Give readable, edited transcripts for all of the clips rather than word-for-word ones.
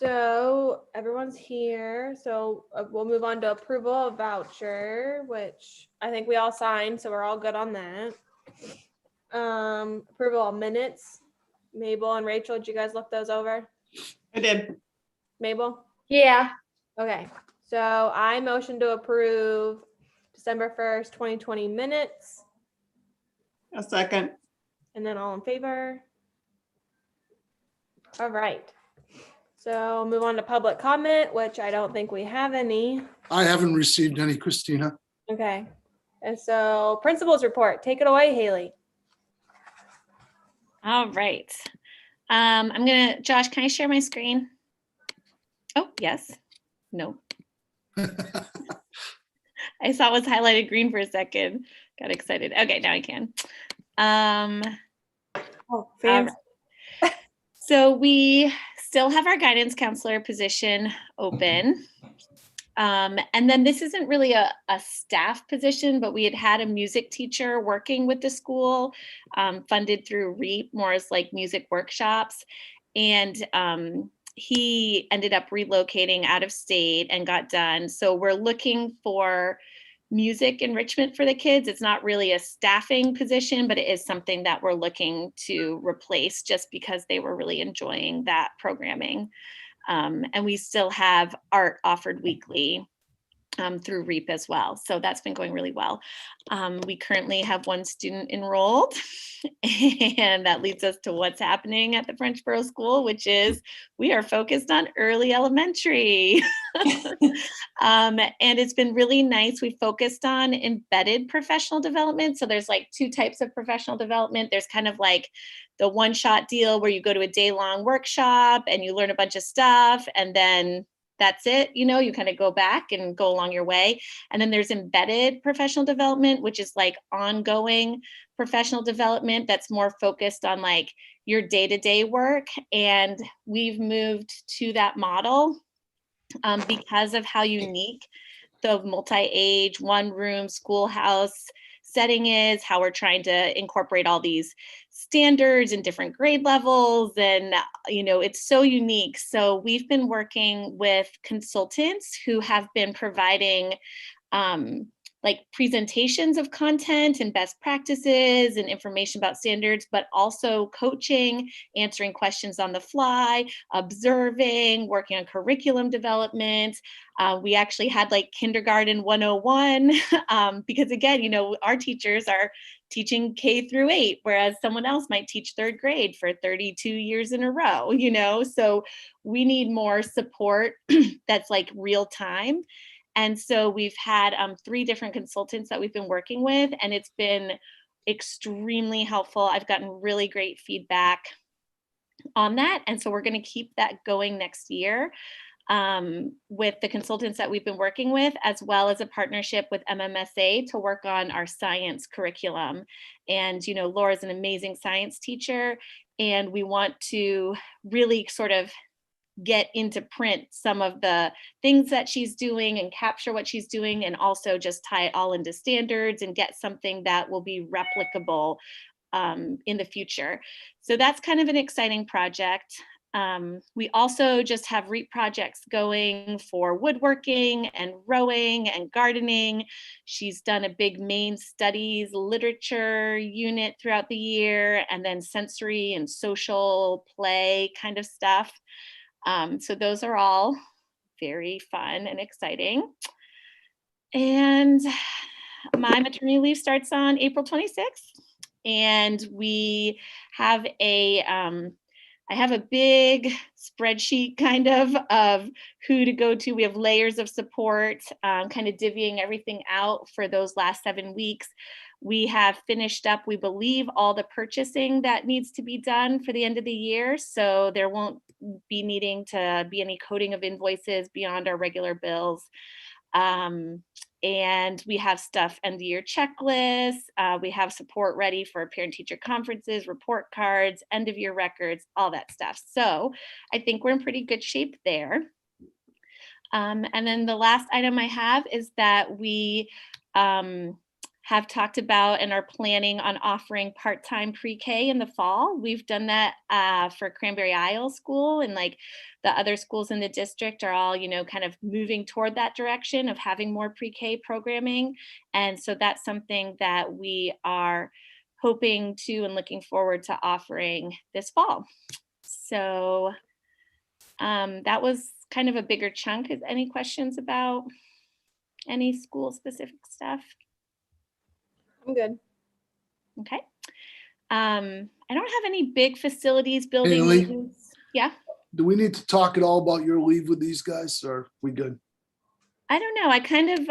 So everyone's here. So we'll move on to approval of voucher, which I think we all signed. So we're all good on that. Approval of minutes. Mabel and Rachel, did you guys look those over? I did. Mabel? Yeah. Okay. So I motion to approve December 1st, 2020 minutes. A second. And then all in favor? All right. So move on to public comment, which I don't think we have any. I haven't received any, Christina. Okay. And so principal's report, take it away, Haley. All right. Josh, can I share my screen? Oh, yes. No. I saw it was highlighted green for a second. Got excited. Okay, now I can. Fancy. So we still have our guidance counselor position open. And then this isn't really a staff position, but we had a music teacher working with the school, funded through REAP, more as like music workshops. And he ended up relocating out of state and got done. So we're looking for music enrichment for the kids. It's not really a staffing position, but it is something that we're looking to replace just because they were really enjoying that programming. And we still have art offered weekly through REAP as well. So that's been going really well. We currently have one student enrolled, and that leads us to what's happening at the Frenchboro School, which is we are focused on early elementary. And it's been really nice. We focused on embedded professional development. So there's like two types of professional development. There's kind of like the one-shot deal where you go to a day-long workshop and you learn a bunch of stuff, and then that's it, you kind of go back and go along your way. And then there's embedded professional development, which is like ongoing professional development that's more focused on like your day-to-day work. And we've moved to that model because of how unique the multi-age, one-room schoolhouse setting is, how we're trying to incorporate all these standards and different grade levels, and it's so unique. So we've been working with consultants who have been providing like presentations of content and best practices and information about standards, but also coaching, answering questions on the fly, observing, working on curriculum development. We actually had like kindergarten 101 because again, our teachers are teaching K through 8, whereas someone else might teach third grade for 32 years in a row, so we need more support that's like real time. And so we've had 3 different consultants that we've been working with, and it's been extremely helpful. I've gotten really great feedback on that. And so we're going to keep that going next year with the consultants that we've been working with, as well as a partnership with MMSA to work on our science curriculum. And, Laura's an amazing science teacher, and we want to really sort of get into print some of the things that she's doing and capture what she's doing, and also just tie it all into standards and get something that will be replicable in the future. So that's kind of an exciting project. We also just have REAP projects going for woodworking and rowing and gardening. She's done a big main studies literature unit throughout the year, and then sensory and social play kind of stuff. So those are all very fun and exciting. And my maternity leave starts on April 26th. And we have I have a big spreadsheet kind of who to go to. We have layers of support, kind of divvying everything out for those last 7 weeks. We have finished up, we believe, all the purchasing that needs to be done for the end of the year. So there won't be needing to be any coding of invoices beyond our regular bills. And we have stuff end of year checklists. We have support ready for parent teacher conferences, report cards, end of year records, all that stuff. So I think we're in pretty good shape there. And then the last item I have is that we have talked about and are planning on offering part-time pre-K in the fall. We've done that for Cranberry Isle School, and like the other schools in the district are all, kind of moving toward that direction of having more pre-K programming. And so that's something that we are hoping to and looking forward to offering this fall. So that was kind of a bigger chunk. Any questions about any school specific stuff? I'm good. Okay. I don't have any big facilities building Haley? meetings. Yeah. Do we need to talk at all about your leave with these guys, or are we good? I don't know. I kind of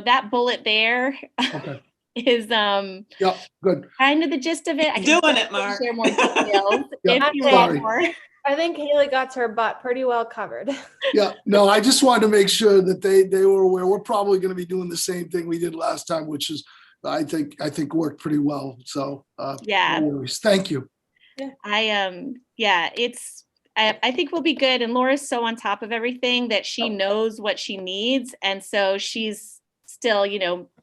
that bullet there Okay. is Yeah, good. kind of the gist of it. I Doing can it, Mark. share more details Yeah, if you sorry. want more. I think Haley got her butt pretty well covered. Yeah, no, I just wanted to make sure that they were aware. We're probably going to be doing the same thing we did last time, which is, I think worked pretty well. So Yeah. no worries. Thank you. I think we'll be good. And Laura's so on top of everything that she knows what she needs. And so she's still,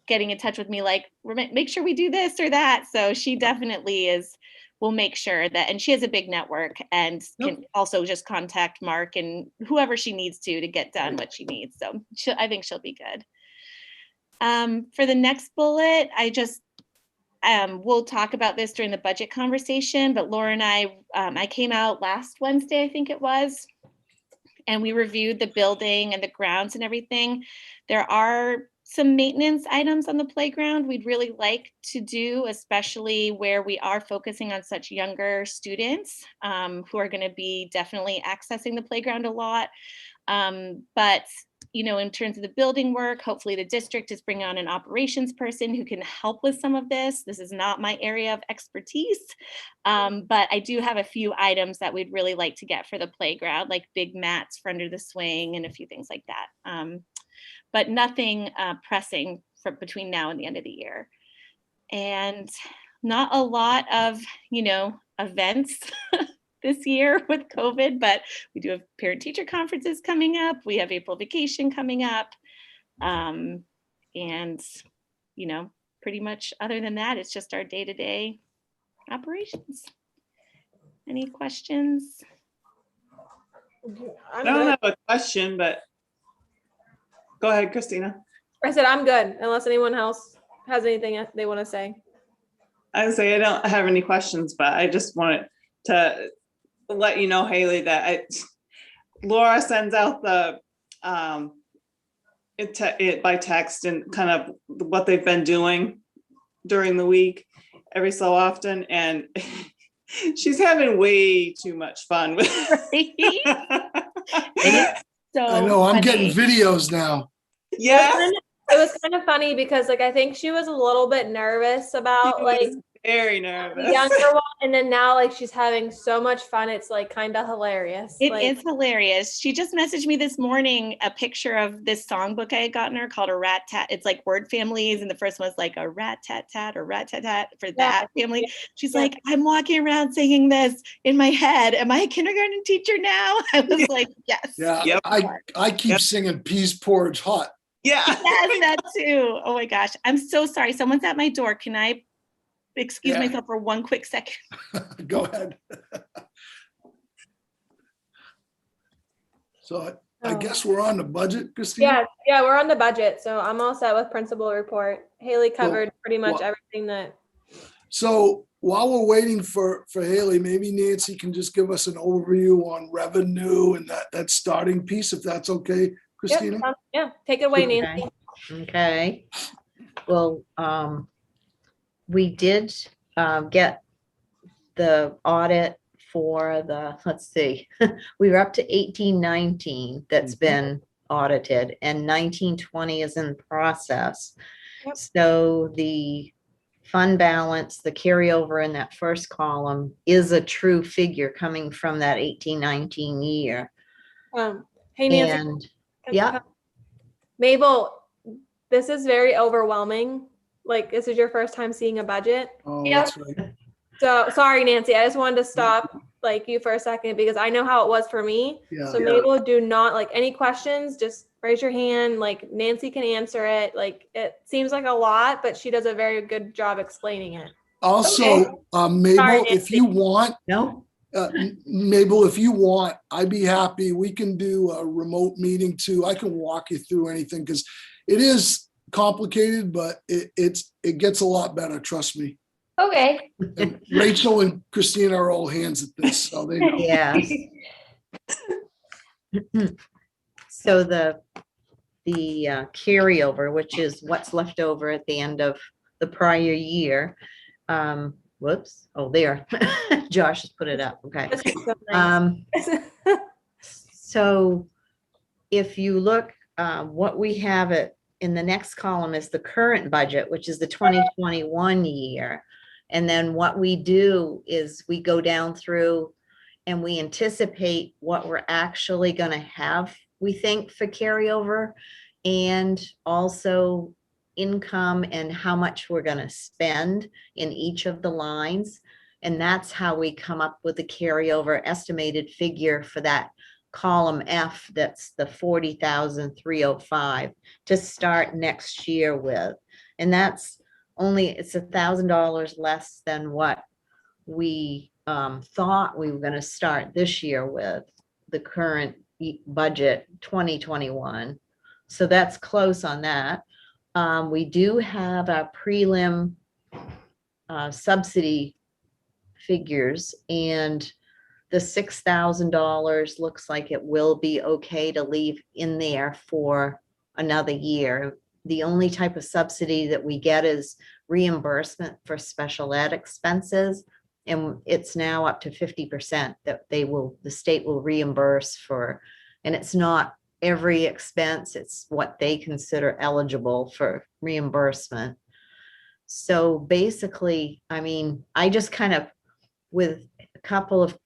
getting in touch with me, like, make sure we do this or that. So she definitely will make sure that, and she has a big network and can also just contact Mark and whoever she needs to get done what she needs. So I think she'll be good. For the next bullet, we'll talk about this during the budget conversation, but Laura and I came out last Wednesday, I think it was, and we reviewed the building and the grounds and everything. There are some maintenance items on the playground we'd really like to do, especially where we are focusing on such younger students who are going to be definitely accessing the playground a lot. But in terms of the building work, hopefully the district is bringing on an operations person who can help with some of this. This is not my area of expertise, but I do have a few items that we'd really like to get for the playground, like big mats for under the swing and a few things like that. But nothing pressing for between now and the end of the year. And not a lot of, events this year with COVID, but we do have parent-teacher conferences coming up. We have April vacation coming up. And, pretty much other than that, it's just our day-to-day operations. Any questions? I don't have a question, but go ahead, Christina. I said I'm good, unless anyone else has anything they want to say. I would say I don't have any questions, but I just wanted to let you know, Haley, that Laura sends out the it by text and kind of what they've been doing during the week every so often, and she's having way too much fun with So I know, I'm funny. getting videos now. Yes, It was kind of funny because I think she was a little bit nervous about she was very nervous. the younger one, and then now she's having so much fun. It's kind of hilarious. It is hilarious. She just messaged me this morning a picture of this songbook I had gotten her called a rat tat. It's like word families, and the first one's like a rat tat tat or rat tat tat for that family. She's like, I'm walking around singing this in my head. Am I a kindergarten teacher now? I was like, yes. Yeah, Yep. I keep singing peas porridge hot. Yeah. Yes, that too. Oh my gosh. I'm so sorry. Someone's at my door. Can I excuse myself for one quick second? Go ahead. So I guess we're on the budget, Christina? Yeah, we're on the budget. So I'm all set with principal report. Haley covered pretty much well- everything that. So while we're waiting for Haley, maybe Nancy can just give us an overview on revenue and that starting piece, if that's okay, Christina? Yep, take it away, Nancy. Okay. Well, we did get the audit for let's see, we were up to 1819 that's been audited, and 1920 is in process. Yep. So the fund balance, the carryover in that first column is a true figure coming from that 1819 year. Hey, Nancy. And yeah. Mabel, this is very overwhelming. This is your first time seeing a budget. Oh, that's right. So sorry, Nancy. I just wanted to stop you for a second because I know how it was for me. Yeah. So Mabel, do not any questions. Just raise your hand. Like Nancy can answer it. Like it seems like a lot, but she does a very good job explaining it. Also, Mabel, Sorry, if Nancy. you want, No? Mabel, if you want, I'd be happy. We can do a remote meeting too. I can walk you through anything because it is complicated, but it gets a lot better. Trust me. Okay. And Rachel and Christina are all hands at this, so they know. Yes. So the carryover, which is what's left over at the end of the prior year. Whoops. Oh, there. Josh has put it up. Okay. This is so nice. So if you look, what we have it in the next column is the current budget, which is the 2021 year. And then what we do is we go down through and we anticipate what we're actually going to have, we think, for carryover, and also income and how much we're going to spend in each of the lines. And that's how we come up with the carryover estimated figure for that column F, that's the 40,305 to start next year with. And that's only, it's $1,000 less than what we thought we were going to start this year with, the current budget 2021. So that's close on that. We do have our prelim subsidy figures, and the $6,000 looks like it will be okay to leave in there for another year. The only type of subsidy that we get is reimbursement for special ed expenses. And it's now up to 50% that the state will reimburse for, and it's not every expense, it's what they consider eligible for reimbursement. So basically, I mean, I just kind of, with a couple of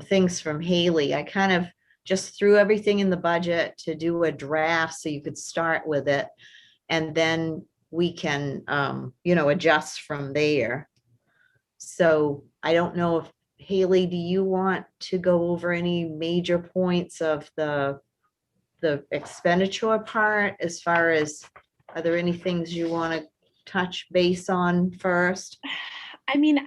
things from Haley, I kind of just threw everything in the budget to do a draft so you could start with it. And then we can, adjust from there. So I don't know if, Haley, do you want to go over any major points of the expenditure part, as far as, are there any things you want to touch base on first? I mean,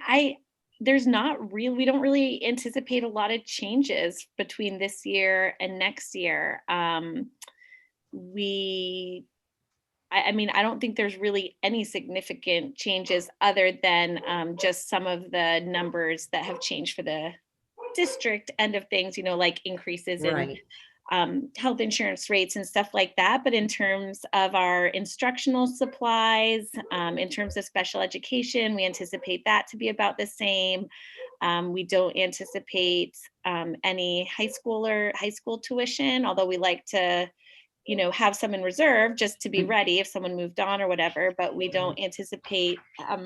we don't really anticipate a lot of changes between this year and next year. I mean, I don't think there's really any significant changes other than just some of the numbers that have changed for the district end of things, like increases in Right. Health insurance rates and stuff like that. But in terms of our instructional supplies, in terms of special education, we anticipate that to be about the same. We don't anticipate any high school tuition, although we like to have some in reserve just to be ready if someone moved on or whatever, but we don't anticipate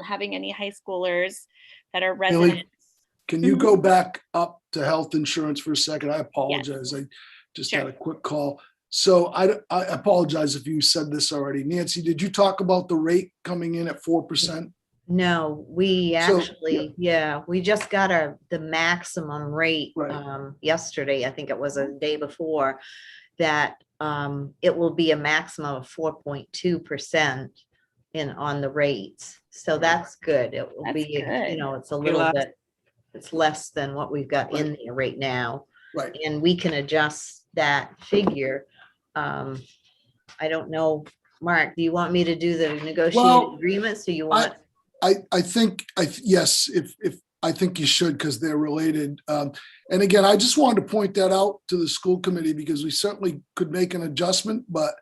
having any high schoolers that are Haley, residents. can you go back up to health insurance for a second? I apologize. I just Sure. had a quick call. So I apologize if you said this already. Nancy, did you talk about the rate coming in at 4%? No, we So, actually, we just got the maximum rate Right. yesterday. I think it was a day before that. It will be a maximum of 4.2% on the rates. So that's good. It will That's be, good. it's a little less. bit, it's less than what we've got in there right now. Right. And we can adjust that figure. I don't know, Mark, do you want me to do the negotiated Well, agreements? Do you want? I think, yes, if I think you should, because they're related. And again, I just wanted to point that out to the school committee because we certainly could make an adjustment, but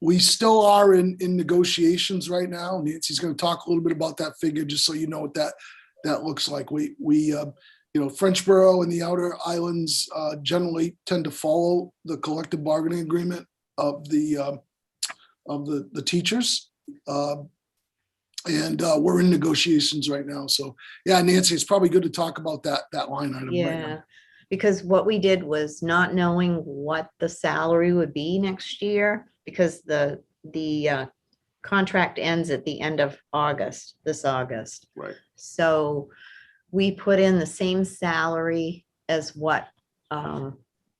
we still are in negotiations right now. Nancy's going to talk a little bit about that figure, just so you know what that looks like. We Frenchboro and the outer islands generally tend to follow the collective bargaining agreement of the teachers. And we're in negotiations right now. So yeah, Nancy, it's probably good to talk about that line item right now. Yeah, because what we did was not knowing what the salary would be next year, because the contract ends at the end of August, this August. Right. So we put in the same salary as what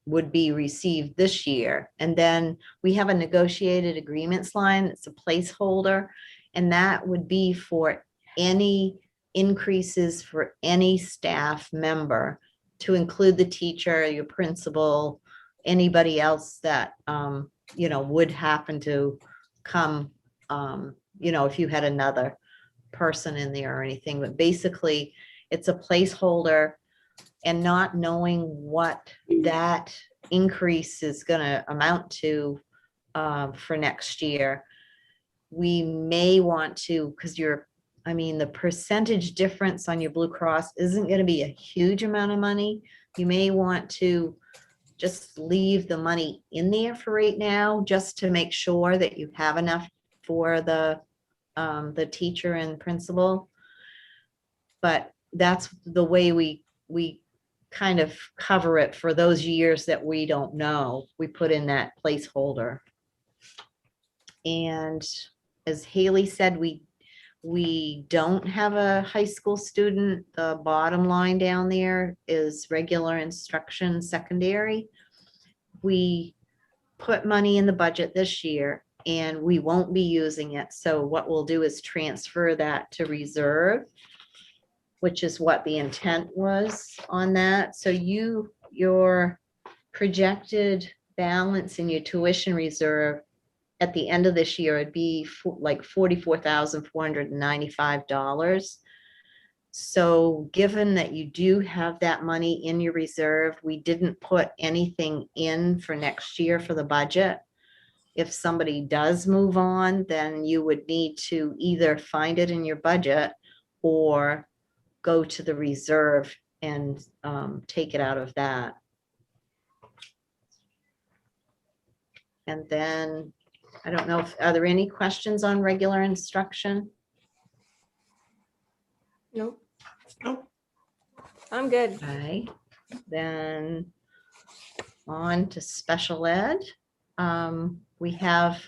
would be received this year. And then we have a negotiated agreements line. It's a placeholder. And that would be for any increases for any staff member, to include the teacher, your principal, anybody else that, would happen to come, if you had another person in there or anything. But basically, it's a placeholder, and not knowing what that increase is going to amount to for next year, we may want to, because the percentage difference on your Blue Cross isn't going to be a huge amount of money. You may want to just leave the money in there for right now, just to make sure that you have enough for the teacher and principal. But that's the way we kind of cover it for those years that we don't know. We put in that placeholder. And as Haley said, we don't have a high school student. The bottom line down there is regular instruction secondary. We put money in the budget this year, and we won't be using it. So what we'll do is transfer that to reserve, which is what the intent was on that. So your projected balance in your tuition reserve at the end of this year would be like $44,495. So given that you do have that money in your reserve, we didn't put anything in for next year for the budget. If somebody does move on, then you would need to either find it in your budget or go to the reserve and take it out of that. And then, I don't know, are there any questions on regular instruction? Nope. Nope. I'm good. Okay, then on to special ed. We have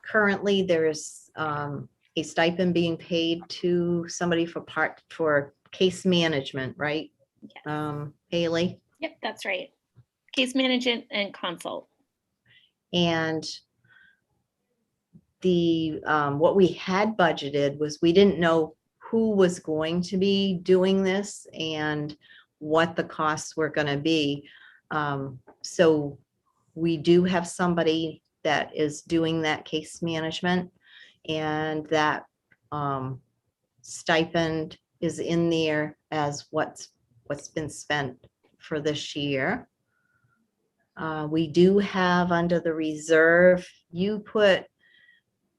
currently there's a stipend being paid to somebody for case management, right? Haley? Yep, that's right. Case management and consult. And the what we had budgeted was, we didn't know who was going to be doing this and what the costs were going to be. So we do have somebody that is doing that case management, and that stipend is in there as what's been spent for this year. We do have under the reserve, you put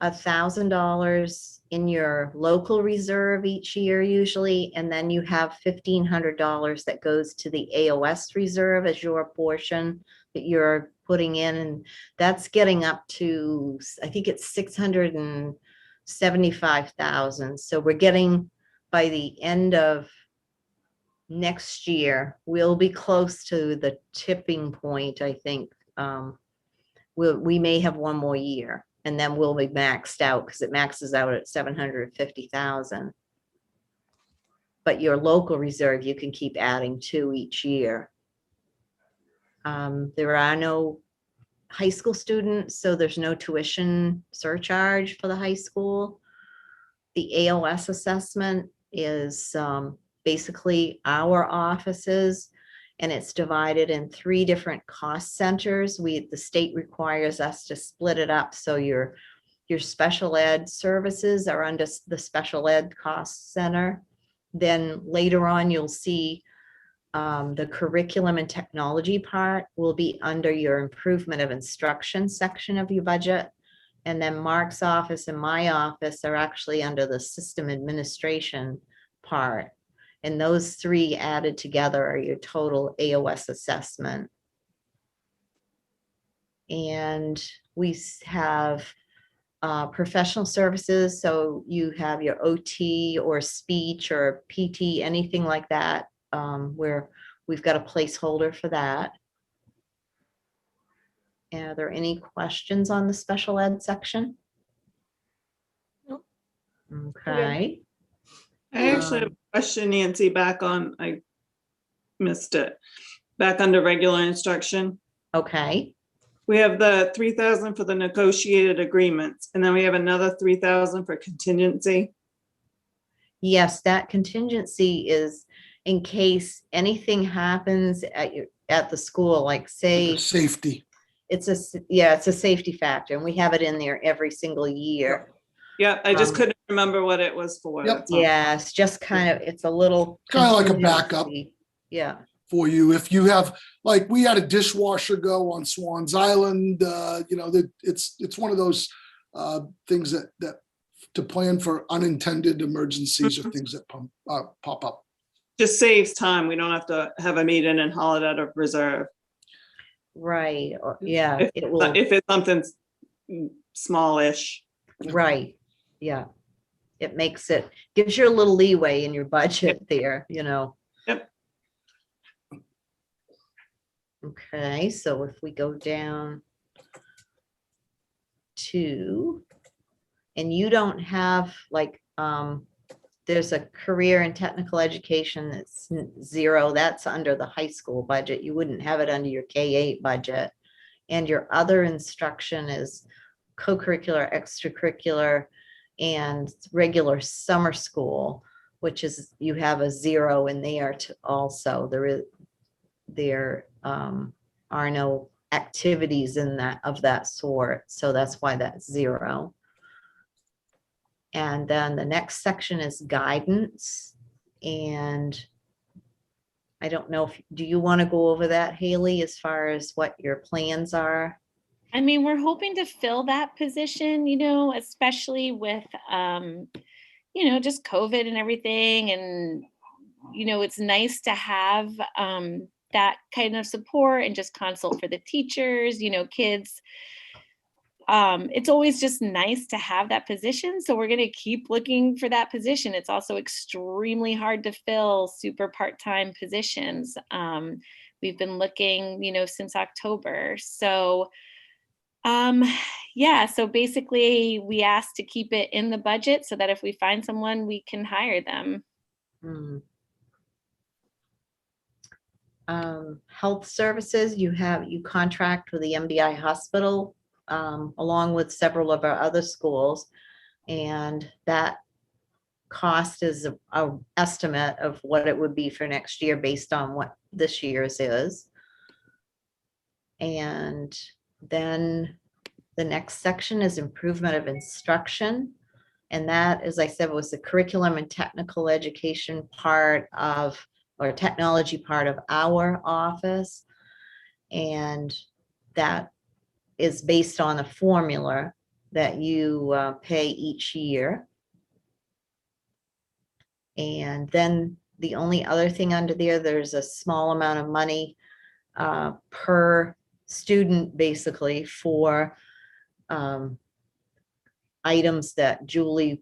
$1,000 in your local reserve each year usually, and then you have $1,500 that goes to the AOS reserve as your portion that you're putting in, and that's getting up to, I think it's 675,000. So we're getting, by the end of next year, we'll be close to the tipping point, I think. We may have one more year, and then we'll be maxed out, because it maxes out at 750,000. But your local reserve, you can keep adding to each year. There are no high school students, so there's no tuition surcharge for the high school. The AOS assessment is basically our offices, and it's divided in 3 different cost centers. The state requires us to split it up. So your special ed services are under the special ed cost center. Then later on, you'll see the curriculum and technology part will be under your improvement of instruction section of your budget. And then Mark's office and my office are actually under the system administration part. And those 3 added together are your total AOS assessment. And we have professional services. So you have your OT or speech or PT, anything like that, where we've got a placeholder for that. Are there any questions on the special ed section? Nope. Okay. I actually have a question, Nancy, back on, I missed it. back under regular instruction. Okay, We have the 3,000 for the negotiated agreements, and then we have another 3,000 for contingency. yes, that contingency is in case anything happens at the school, like say, Safety. it's a safety factor, and we have it in there every single year. Yeah, I just Um, couldn't remember what it was for. Yep. that's all. Yeah, it's just kind of, it's a little. Kinda like a backup. contingency. Yeah, For you, if you have, like, we had a dishwasher go on Swan's Island, that it's one of those things that to plan for unintended emergencies or things that pop up. Just saves time. We don't have to have a meeting and haul it out of reserve. right, yeah, If, it will, if it's something smallish. right, yeah. It makes it, gives you a little leeway in your budget there, Yep. Okay, so if we go down to, and you don't have like, there's a career and technical education that's 0, that's under the high school budget. You wouldn't have it under your K-8 budget. And your other instruction is co-curricular, extracurricular, and regular summer school, which is, you have a 0 in there to also. There are no activities in that of that sort, so that's why that's 0. And then the next section is guidance, and I don't know if, do you want to go over that, Haley, as far as what your plans are? I mean, we're hoping to fill that position, especially with, just COVID and everything. And, it's nice to have that kind of support and just consult for the teachers, kids. It's always just nice to have that position. So we're going to keep looking for that position. It's also extremely hard to fill super part-time positions. We've been looking, since October. So so basically we asked to keep it in the budget so that if we find someone, we can hire them. Health services, you contract with the MDI hospital, along with several of our other schools. And that cost is a estimate of what it would be for next year based on what this year's is. And then the next section is improvement of instruction. And that, as I said, was the curriculum and technical education part of, or technology part of our office. And that is based on a formula that you pay each year. And then the only other thing under there's a small amount of money per student, basically, for items that Julie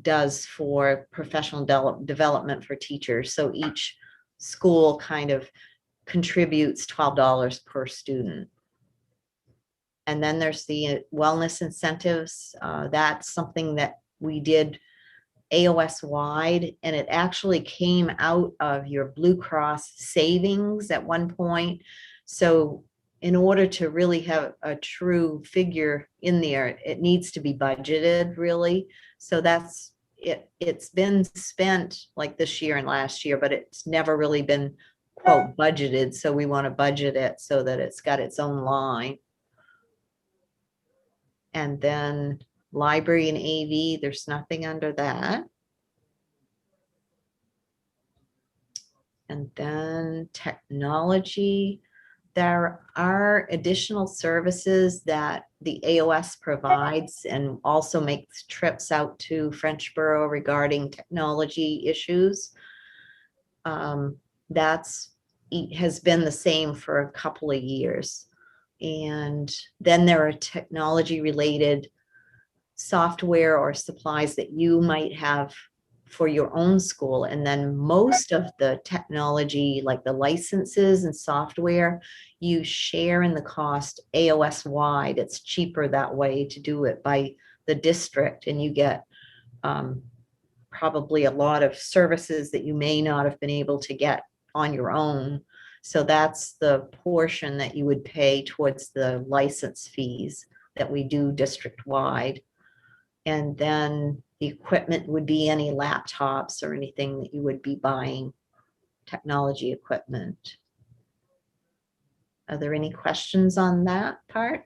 does for professional development for teachers. So each school kind of contributes $12 per student. And then there's the wellness incentives. That's something that we did AOS wide, and it actually came out of your Blue Cross savings at one point. So in order to really have a true figure in there, it needs to be budgeted, really. So that's it. It's been spent like this year and last year, but it's never really been, quote, budgeted. So we want to budget it so that it's got its own line. And then library and AV, there's nothing under that. And then technology, there are additional services that the AOS provides and also makes trips out to Frenchboro regarding technology issues. That's has been the same for a couple of years. And then there are technology related software or supplies that you might have for your own school. And then most of the technology, like the licenses and software, you share in the cost AOS wide. It's cheaper that way to do it by the district, and you get probably a lot of services that you may not have been able to get on your own. So that's the portion that you would pay towards the license fees that we do district-wide. And then the equipment would be any laptops or anything that you would be buying, technology equipment. Are there any questions on that part?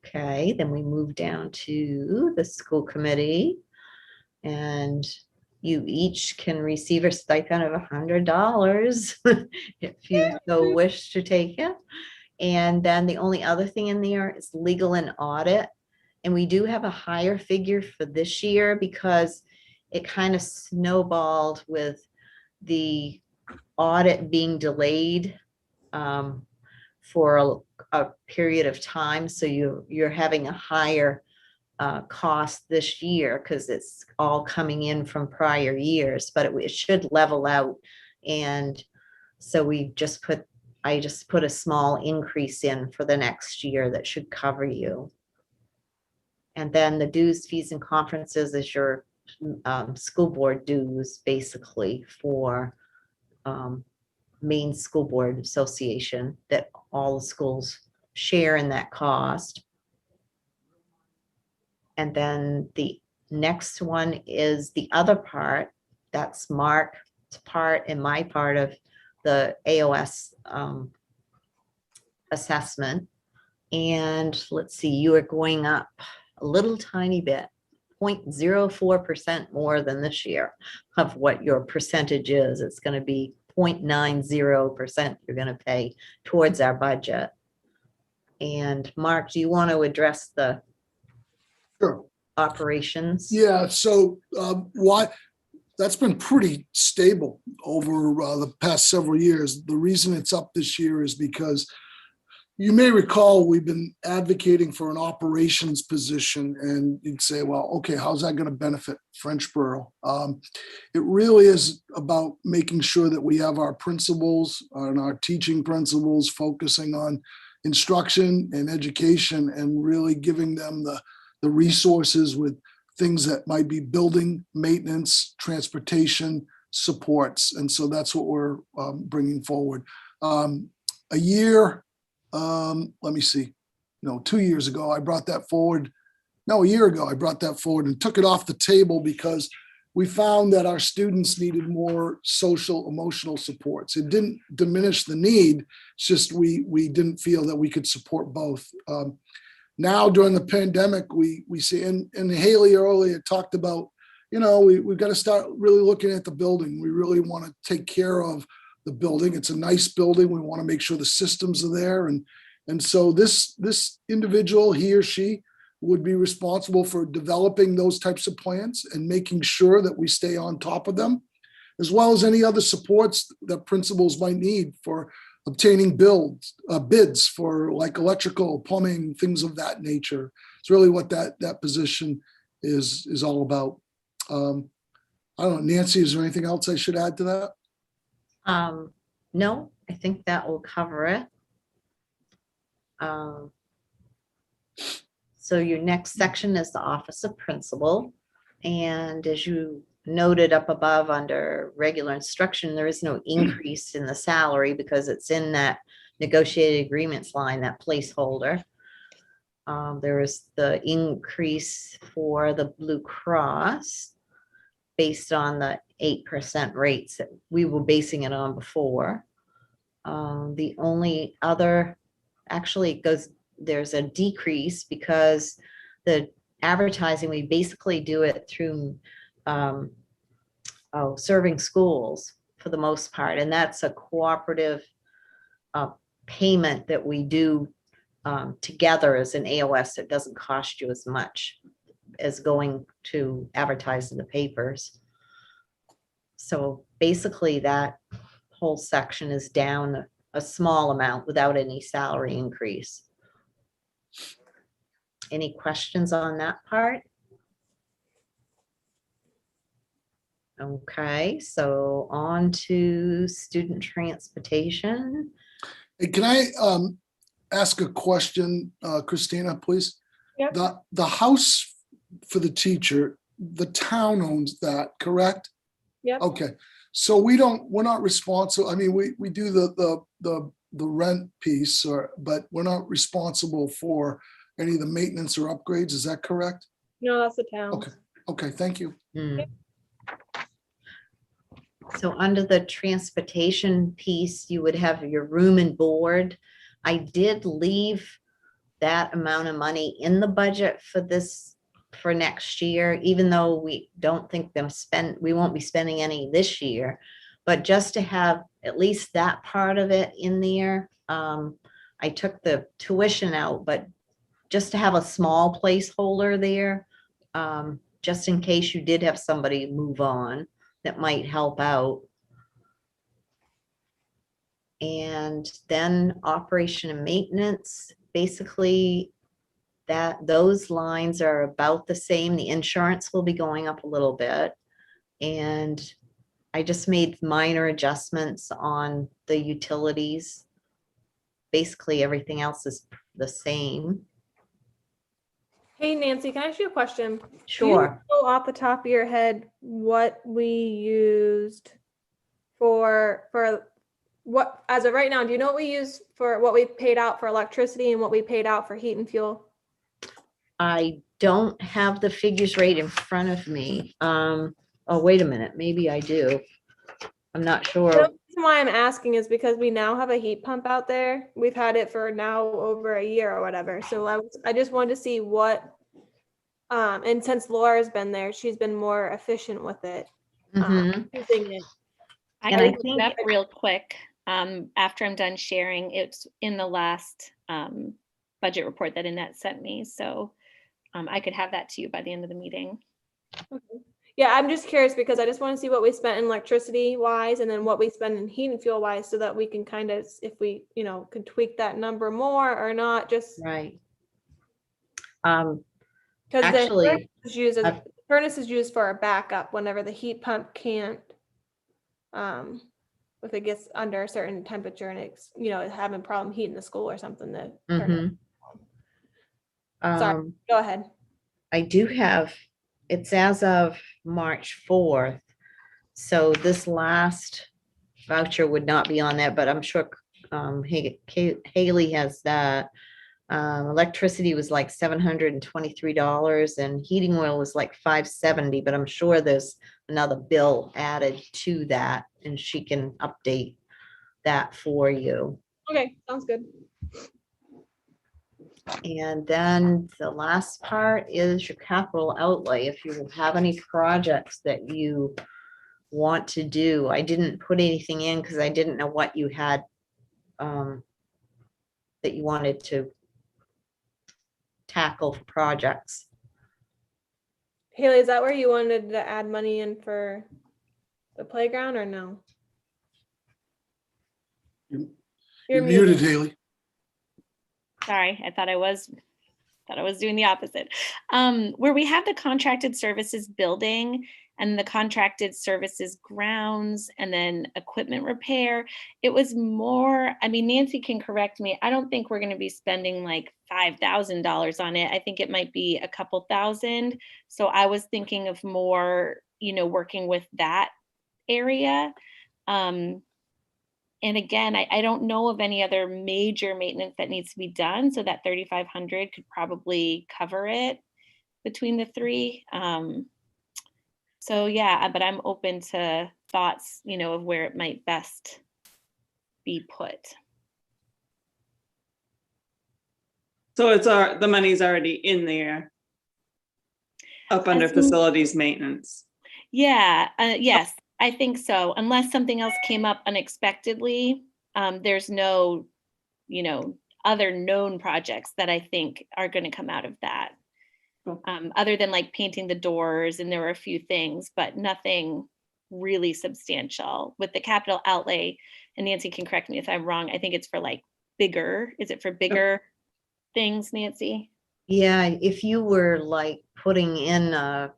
Okay, then we move down to the school committee. And you each can receive a stipend of $100 if you so wish to take it. And then the only other thing in there is legal and audit. And we do have a higher figure for this year because it kind of snowballed with the audit being delayed for a period of time. So you're having a higher cost this year because it's all coming in from prior years, but it should level out. And so I just put a small increase in for the next year that should cover you. And then the dues, fees, and conferences is your school board dues, basically, for Maine School Board Association, that all the schools share in that cost. And then the next one is the other part. That's Mark's part and my part of the AOS assessment. And let's see, you are going up a little tiny bit, 0.04% more than this year of what your percentage is. It's going to be 0.90% you're going to pay towards our budget. And Mark, do you want to address the Sure. operations? Yeah, so that's been pretty stable over the past several years. The reason it's up this year is because you may recall we've been advocating for an operations position, and you'd say, well, okay, how's that going to benefit Frenchboro? It really is about making sure that we have our principals and our teaching principals focusing on instruction and education and really giving them the resources with things that might be building, maintenance, transportation, supports. And so that's what we're bringing forward. A year, let me see, 2 years ago, I brought that forward. No, a year ago, I brought that forward and took it off the table because we found that our students needed more social, emotional supports. It didn't diminish the need. It's just we didn't feel that we could support both. Now during the pandemic, we see, and Haley earlier talked about, we've got to start really looking at the building. We really want to take care of the building. It's a nice building. We want to make sure the systems are there. And so this individual, he or she, would be responsible for developing those types of plans and making sure that we stay on top of them, as well as any other supports that principals might need for obtaining bids for like electrical, plumbing, things of that nature. It's really what that position is all about. I don't know, Nancy, is there anything else I should add to that? No, I think that will cover it. So your next section is the Office of Principal. And as you noted up above under regular instruction, there is no increase in the salary because it's in that negotiated agreements line, that placeholder. There is the increase for the Blue Cross based on the 8% rates that we were basing it on before. The only other, actually there's a decrease because the advertising, we basically do it through serving schools for the most part. And that's a cooperative payment that we do together as an AOS. It doesn't cost you as much as going to advertise in the papers. So basically that whole section is down a small amount without any salary increase. Any questions on that part? Okay, so on to student transportation. Hey, can I ask a question, Christina, please? Yep. The house for the teacher, the town owns that, correct? Yep. Okay, So we're not responsible. I mean, we do the rent piece but we're not responsible for any of the maintenance or upgrades. Is that correct? No, that's the town. Okay. Okay, thank you. Hmm. So under the transportation piece, you would have your room and board. I did leave that amount of money in the budget for next year, even though we don't think we won't be spending any this year. But just to have at least that part of it in there. I took the tuition out, but just to have a small placeholder there, just in case you did have somebody move on, that might help out. And then operation and maintenance, basically those lines are about the same. The insurance will be going up a little bit. And I just made minor adjustments on the utilities. Basically, everything else is the same. Hey Nancy, can I ask you a question? Do you Sure. know off the top of your head what we used for what, as of right now, do you know what we used for what we paid out for electricity and what we paid out for heat and fuel? I don't have the figures right in front of me. Oh, wait a minute, maybe I do. I'm not The sure. reason why I'm asking is because we now have a heat pump out there. We've had it for now over a year or whatever. So I just wanted to see what, and since Laura's been there, she's been more efficient with it. Mhm. Using it. I And can I look think- it up real quick. After I'm done sharing, it's in the last budget report that Annette sent me. So I could have that to you by the end of the meeting. Okay. Yeah, I'm just curious because I just want to see what we spent in electricity wise and then what we spend in heat and fuel wise so that we can kind of, if we, could tweak that number more or not, just Right. because the Actually, furnace is used for a backup whenever the heat pump can't, if it gets under a certain temperature and it's, having problem heating the school or something, the furnace. Sorry, go ahead. I do have, it's as of March 4th. So this last voucher would not be on that, but I'm sure Haley has that. Electricity was like $723 and heating oil was like $570, but I'm sure there's another bill added to that and she can update that for you. Okay, sounds good. And then the last part is your capital outlay. If you have any projects that you want to do, I didn't put anything in because I didn't know what you had that you wanted to tackle for projects. Haley, is that where you wanted to add money in for the playground or no? You're muted, Haley. Sorry, I thought I was doing the opposite. Where we have the contracted services building and the contracted services grounds and then equipment repair, it was more, I mean, Nancy can correct me. I don't think we're going to be spending like $5,000 on it. I think it might be a couple thousand. So I was thinking of more, working with that area. And again, I don't know of any other major maintenance that needs to be done. So that 3,500 could probably cover it between the three. So yeah, but I'm open to thoughts, of where it might best be put. So the money's already in there. Up under facilities maintenance. Yeah, yes, I think so. Unless something else came up unexpectedly, there's no, other known projects that I think are going to come out of that. Cool. Other than like painting the doors, and there were a few things, but nothing really substantial. With the capital outlay, and Nancy can correct me if I'm wrong, I think it's for like bigger. Is it for bigger things, Nancy? Yeah, if you were like putting in a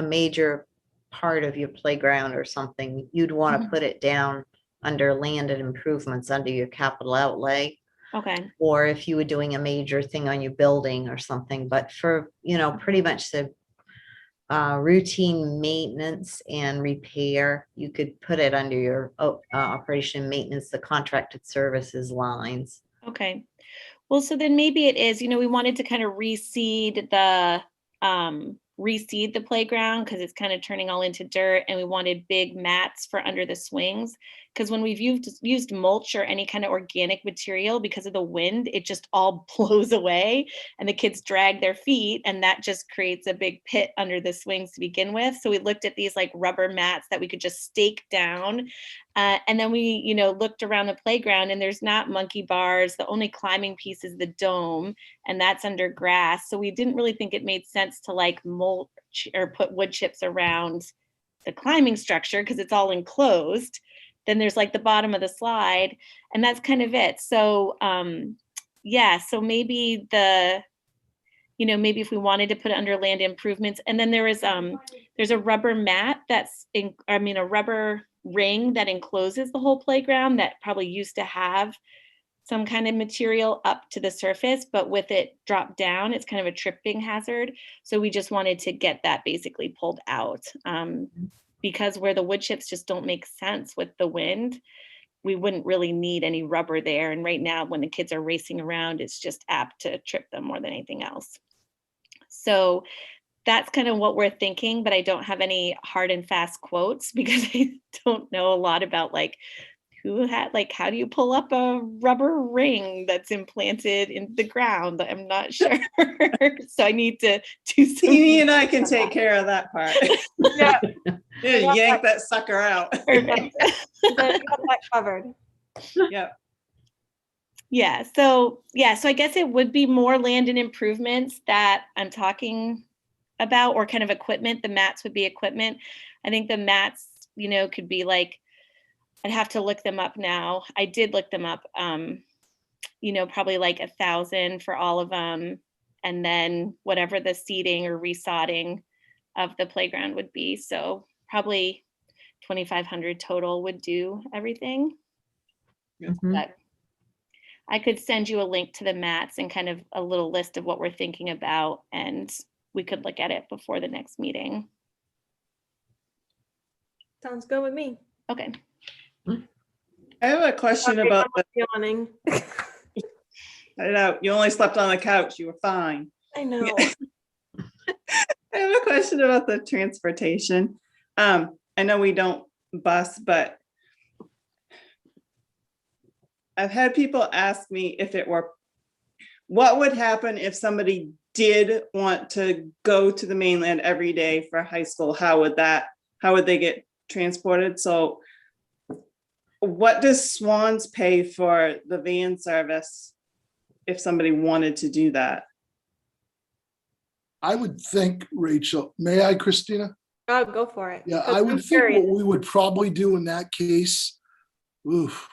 major part of your playground or something, you'd want to put it down under land and improvements under your capital outlay. Okay. Or if you were doing a major thing on your building or something, but for, pretty much the routine maintenance and repair, you could put it under your operation and maintenance, the contracted services lines. Okay. Well, so then maybe it is, we wanted to kind of reseed the playground because it's kind of turning all into dirt, and we wanted big mats for under the swings. Because when we've used mulch or any kind of organic material, because of the wind, it just all blows away and the kids drag their feet, and that just creates a big pit under the swings to begin with. So we looked at these like rubber mats that we could just stake down. And then we, looked around the playground, and there's not monkey bars. The only climbing piece is the dome, and that's under grass. So we didn't really think it made sense to like mulch or put wood chips around the climbing structure because it's all enclosed. Then there's like the bottom of the slide, and that's kind of it. So so maybe maybe if we wanted to put it under land improvements. And then there's a rubber mat a rubber ring that encloses the whole playground that probably used to have some kind of material up to the surface, but with it dropped down, it's kind of a tripping hazard. So we just wanted to get that basically pulled out. Because where the wood chips just don't make sense with the wind, we wouldn't really need any rubber there. And right now, when the kids are racing around, it's just apt to trip them more than anything else. So that's kind of what we're thinking, but I don't have any hard and fast quotes because I don't know a lot about how do you pull up a rubber ring that's implanted in the ground? I'm not sure. So I need to do some. Teeny and I can take care of that part. Yeah. Yeah, yank that sucker out. Perfect. Got that covered. Yep. Yeah. So I guess it would be more land and improvements that I'm talking about, or kind of equipment. The mats would be equipment. I think the mats, could be like, I'd have to look them up now. I did look them up, probably like 1,000 for all of them. And then whatever the seeding or resodding of the playground would be. So probably 2,500 total would do everything. Mhm. But I could send you a link to the mats and kind of a little list of what we're thinking about, and we could look at it before the next meeting. Sounds good with me. Okay. I have a question Sorry, about I'm yawning. I know you only slept on the couch. You were fine. I know. I have a question about the transportation. I know we don't bus, but I've had people ask me what would happen if somebody did want to go to the mainland every day for high school? How would they get transported? So what does Swans pay for the van service if somebody wanted to do that? I would think, Rachel, may I, Christina? Oh, go for it. Yeah, 'Cause I I'm would think curious. what we would probably do in that case, oof,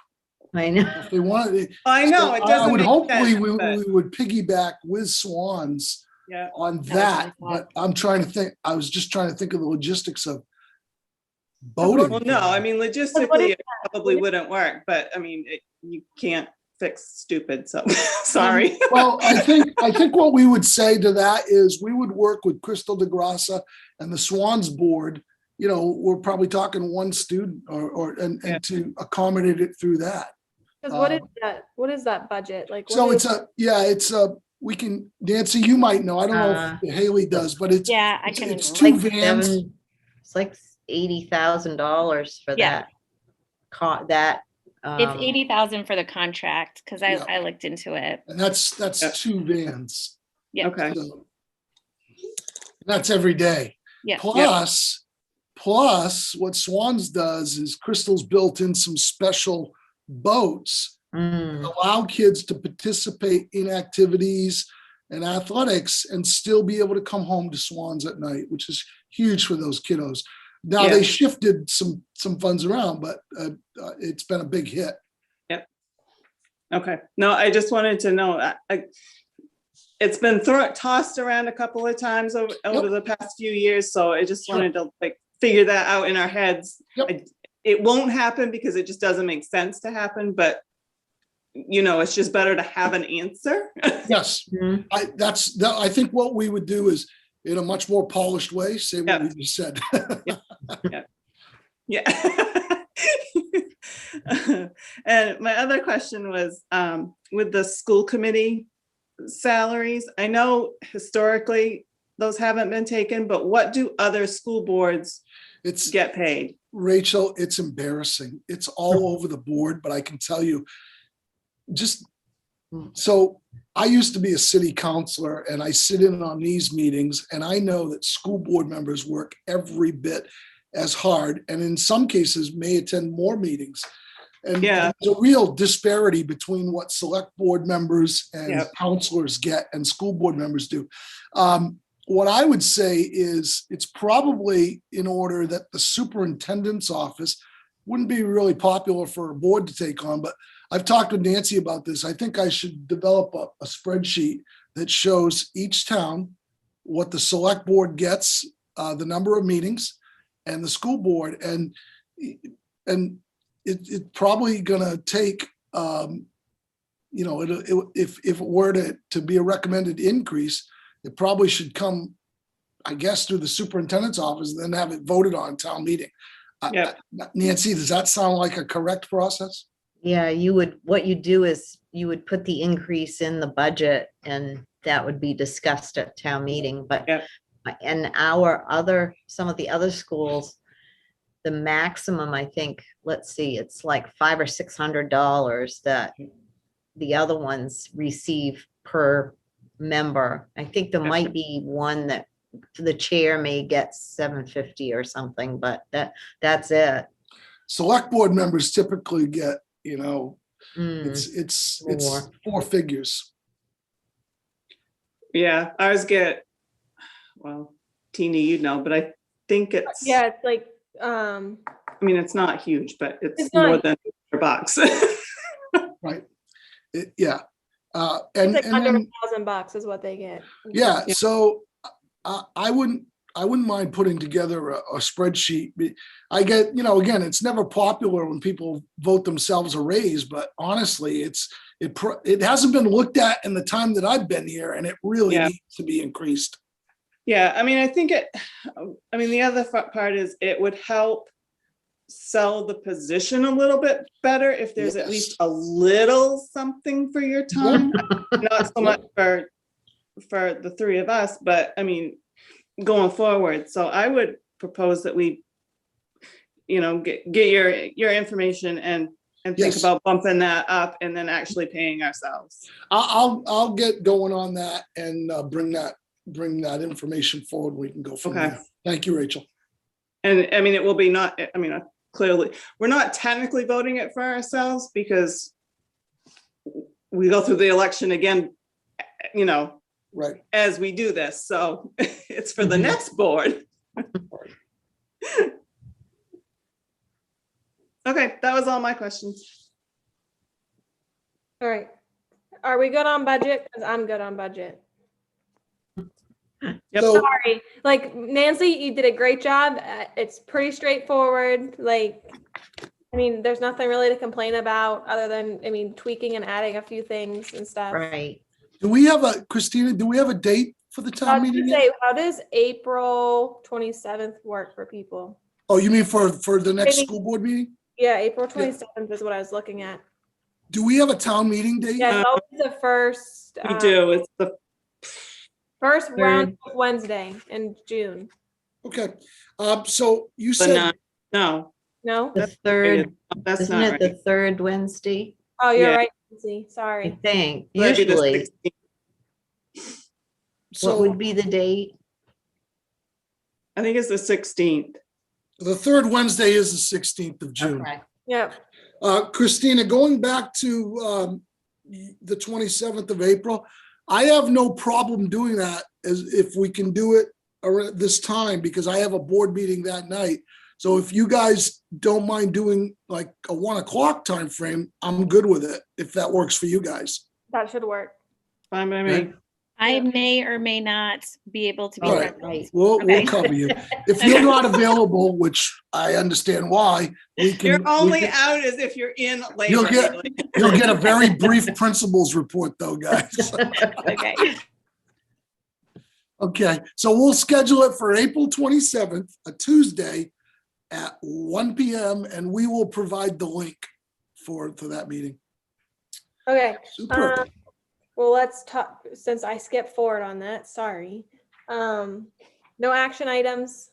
I know. if they wanted. I know it I doesn't would make hopefully sense, we but would piggyback with Swans yeah. on was that, my thought. but I'm trying to think, I was just trying to think of the logistics of what- boating. Well, no, I mean, what is logistically, it that? probably What wouldn't work, but I mean, you can't fix stupid, so sorry. Well, I think what we would say to that is we would work with Crystal DeGrassa and the Swans board. We're probably talking one student and Yeah. to accommodate it through that. 'Cause what is that? What is that budget? Like, So what is- we can, Nancy, you might know, I don't know if Haley does, but it's Yeah, I can. it's two Like vans. it's like $80,000 for Yeah. that. It's 80,000 for the contract because Yeah. I looked into it. And that's Yeah. two vans. Yeah. Okay. So that's every day. Yeah. Plus what Swans does is Crystal's built in some special boats Mm. allow kids to participate in activities and athletics and still be able to come home to Swans at night, which is huge for those kiddos. Now Yeah. they shifted some funds around, but it's been a big hit. Okay. No, I just wanted to know. It's been tossed around a couple of times over the past few years, so I just Sure. wanted to figure that out in our heads. Yep. It won't happen because it just doesn't make sense to happen, but it's just better to have an answer. Yes, Mhm. I think what we would do is in a much more polished way, say what Yep. we just said. Yeah. And my other question was, with the school committee salaries, I know historically those haven't been taken, but what do other school boards It's, get paid? Rachel, it's embarrassing. It's all over the board, but I can tell you, just, so I used to be a city councilor and I sit in on these meetings and I know that school board members work every bit as hard and in some cases may attend more meetings. And Yeah. there's a real disparity between what select board members and Yep. counselors get and school board members do. What I would say is it's probably in order that the superintendent's office wouldn't be really popular for a board to take on, but I've talked with Nancy about this. I think I should develop a spreadsheet that shows each town what the select board gets, the number of meetings, and the school board. And it's probably gonna take, if it were to be a recommended increase, it probably should come, I guess, through the superintendent's office and then have it voted on town meeting. Yep. Nancy, does that sound like a correct process? Yeah, what you do is you would put the increase in the budget and that would be discussed at town meeting, but Yep. and some of the other schools, the maximum, I think, let's see, it's like $500 or $600 that the other ones receive per member. I think there might be one that the chair may get $750 or something, but that's it. Select board members typically get, Mm, it's More. 4 figures. Yeah, ours get, well, Tina, you know, but I think it's, Yeah, it's like, I mean, it's not huge, but it's It's not more than $100. Right. Yeah. it's And like under then, $1,000 is what they get. yeah, Yeah. so I wouldn't mind putting together a spreadsheet. I get, again, it's never popular when people vote themselves a raise, but honestly, it hasn't been looked at in the time that I've been here and it really Yeah. needs to be increased. Yeah, I mean, the other part is it would help sell the position a little bit better if there's at Yes. least a little something for your time. Not so much for the three of us, but I mean, going forward. So I would propose that we, get your information and think Yes. about bumping that up and then actually paying ourselves. I'll get going on that and bring that information forward. We can go from Okay. there. Thank you, Rachel. And I mean, it will be not, clearly, we're not technically voting it for ourselves because we go through the election again, Right. as we do this. So it's for the Mhm. next board. Okay, that was all my questions. All right. Are we good on budget? Because I'm good on budget. Yep. So, Sorry, like Nancy, you did a great job. It's pretty straightforward. There's nothing really to complain about other than, tweaking and adding a few things and stuff. right. Christina, do we have a date for the I town was meeting gonna yet? say, how does April 27th work for people? Oh, you mean for the next Maybe- school board meeting? Yeah, April 27th is what I was looking at. Do we have a town meeting date? Yeah, it's always the first. We do, it's the, First round of Wednesday in June. Okay. So you the said, nine- no, No? The third, that's isn't not it the right. third Wednesday? Oh, you're Yeah. right, Nancy. I Sorry. think, That'd be the usually. 16th. What so would be the date? I think it's the 16th. the third Wednesday is the 16th of June. Okay. Yep. Christina, going back to the 27th of April, I have no problem doing that as if we can do it around this time because I have a board meeting that night. So if you guys don't mind doing like a 1 o'clock time frame, I'm good with it if that works for you guys. That should work. Fine by me. Right. I may or may not be able to be All Right, present. right. We'll Okay. cover you. If you're not available, which I understand why, we can. You're only we can- out as if you're in You'll labor. get- Haley. You'll get a very brief principals report though, guys. Okay. Okay, so we'll schedule it for April 27th, a Tuesday at 1 PM, and we will provide the link for that meeting. Okay, Super. well, let's talk, since I skipped forward on that, sorry. No action items.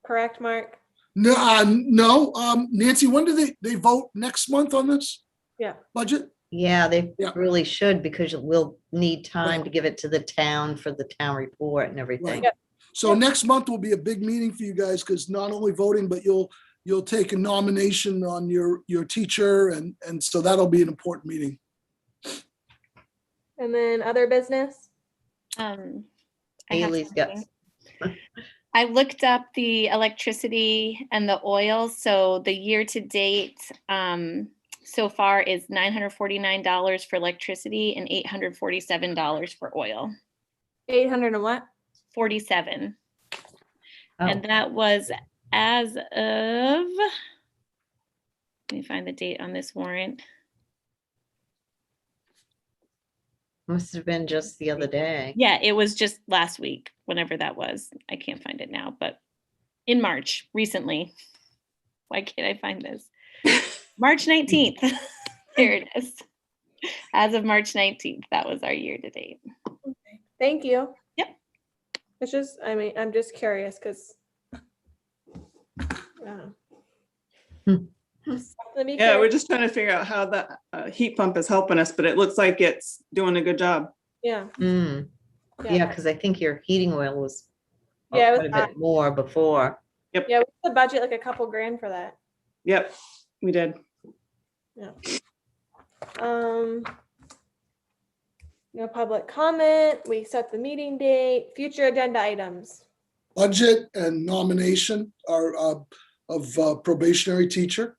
Correct, Mark? No, Nancy, when do they vote next month on this Yeah. budget? Yeah, they Yeah. really should, because we'll need time to give it to the town for the town report and everything. Yep. So next month will be a big meeting for you guys, because not only voting, but you'll take a nomination on your teacher, and so that'll be an important meeting. And then other business? I have Haley's got, something. I looked up the electricity and the oil. So the year to date so far is $949 for electricity and $847 for oil. 800 and what? 47. oh, And that was as of, let me find the date on this warrant. must have been just the other day. Yeah, it was just last week, whenever that was. I can't find it now, but in March, recently. Why can't I find this? March 19th. There it is. As of March 19th, that was our year to date. Thank you. Yep. It's just, I mean, I'm just curious because. Yeah, we're just trying to figure out how the heat pump is helping us, but it looks like it's doing a good job. Yeah. Mm, yeah, because I think your heating oil was Yeah, it was quite a high. bit more before. Yeah, we had the budget like a couple grand for that. Yep, we did. No public comment. We set the meeting date. Future agenda items. Budget and nomination are of probationary teacher.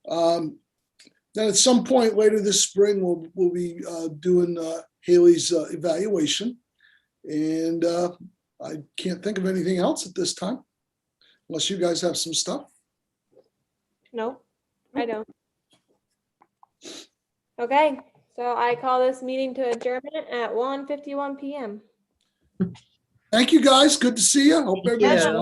Then at some point later this spring, we'll be doing Haley's evaluation. And I can't think of anything else at this time, unless you guys have some stuff. No, I don't. Okay, so I call this meeting to adjournment at 1:51 PM. Thank you, guys. Good to see you. Hope Thank everybody's you. well.